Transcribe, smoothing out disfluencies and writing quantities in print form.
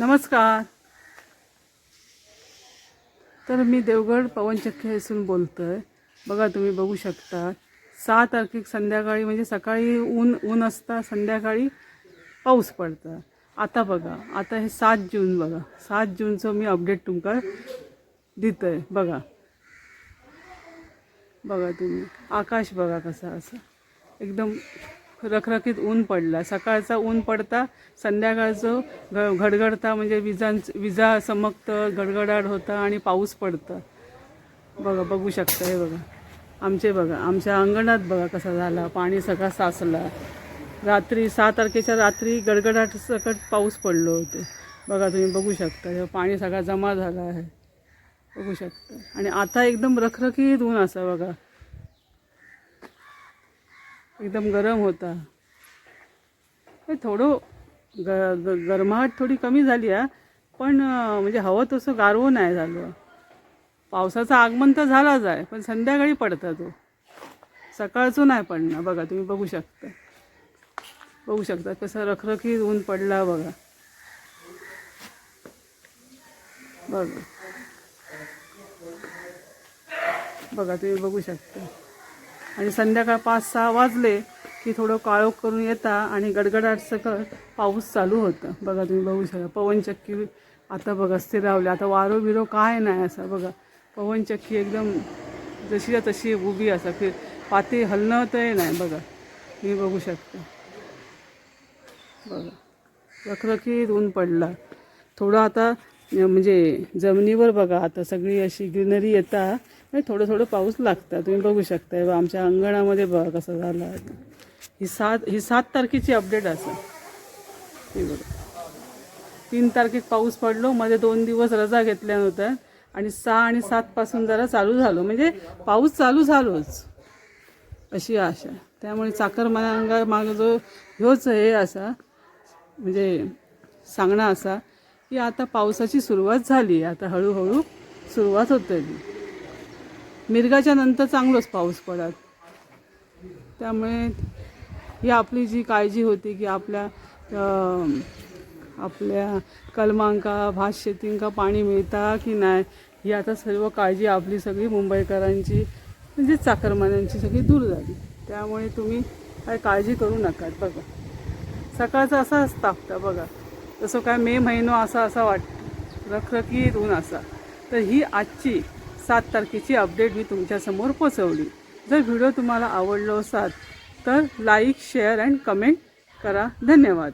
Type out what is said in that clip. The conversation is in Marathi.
नमस्कार. तर मी देवगड पवनचक्की येथून बोलतोय. बघा तुम्ही बघू शकता 6 तारखेक संध्याकाळी म्हणजे सकाळी ऊन असता, संध्याकाळी पाऊस पडता. आता बघा, आता हे 7 जून बघा, 7 जूनचं मी अपडेट तुमका दितोय. बघा बघा तुम्ही आकाश बघा कसं असं एकदम रखरखीत ऊन पडला. सकाळचा ऊन पडता, संध्याकाळचं घडघडता म्हणजे विजा चमकतं, गडगडाट होता आणि पाऊस पडतं. बघा बघू शकता. हे बघा आमच्या अंगणात बघा कसा झाला, पाणी सगळं साचला. रात्री 6 तारखेच्या रात्री गडगडाट सकट पाऊस पडलो होते. बघा तुम्ही बघू शकता, हे पाणी सगळं जमा झालं आहे, बघू शकता. आणि आता एकदम रखरखीत ऊन असं बघा, एकदम गरम होता. हे थोडं गरमाहट थोडी कमी झाली आहे, पण म्हणजे हवं तसं गारवं नाही झालं. पावसाचं आगमन तर झालाच आहे, पण संध्याकाळी पडता तो, सकाळचं नाही पडणार. बघा तुम्ही बघू शकता कसं रखरखीत ऊन पडला. बघा तुम्ही बघू शकता. आणि संध्याकाळ 5-6 वाजले की थोडं काळोख करून येता आणि गडगडाट सकट पाऊस चालू होतं. बघा तुम्ही बघू शकता. पवनचक्की आता बघा स्थिरावली, आता वारो बिरो काय नाही असं. बघा पवनचक्की एकदम जशीच्या तशी उभी असा, पाती हलणं तर नाही. बघा तुम्ही बघू शकता. बघा रखरखीत ऊन पडला. थोडं आता म्हणजे जमिनीवर बघा आता सगळी अशी ग्रीनरी येता, थोडं पाऊस लागता. तुम्ही बघू शकता. आमच्या अंगणामध्ये बघा कसं झालं. ही 7 तारखेची अपडेट असं. हे बघा 3 तारखेक पाऊस पडलो, मध्ये 2 दिवस रजा घेतल्या नव्हत्या आणि 6 आणि 7 पासून जरा चालू झालो, म्हणजे पाऊस चालू झालोच अशी आशा. त्यामुळे चाकरमान्यांगा मागं जो ह्योच हे असा म्हणजे सांगणं असा की आता पावसाची सुरुवात झाली. आता हळूहळू सुरुवात होते. मिरगाच्या नंतर चांगलोच पाऊस पडत. त्यामुळे ही आपली जी काळजी होती की आपल्या कलमांका भात शेतींका पाणी मिळता की नाही, ही आता सर्व काळजी आपली सगळी मुंबईकरांची म्हणजे चाकरमान्यांची सगळी दूर झाली. त्यामुळे तुम्ही काय काळजी करू नका. बघा सकाळचं असंच तापतं. बघा तसं काय मे महिना असा वाटतं, रखरखीत ऊन असा. तर ही आजची 7 तारखेची अपडेट मी तुमच्यासमोर पोचवली. जर व्हिडिओ तुम्हाला आवडलो असाल तर लाईक, शेअर अँड कमेंट करा. धन्यवाद.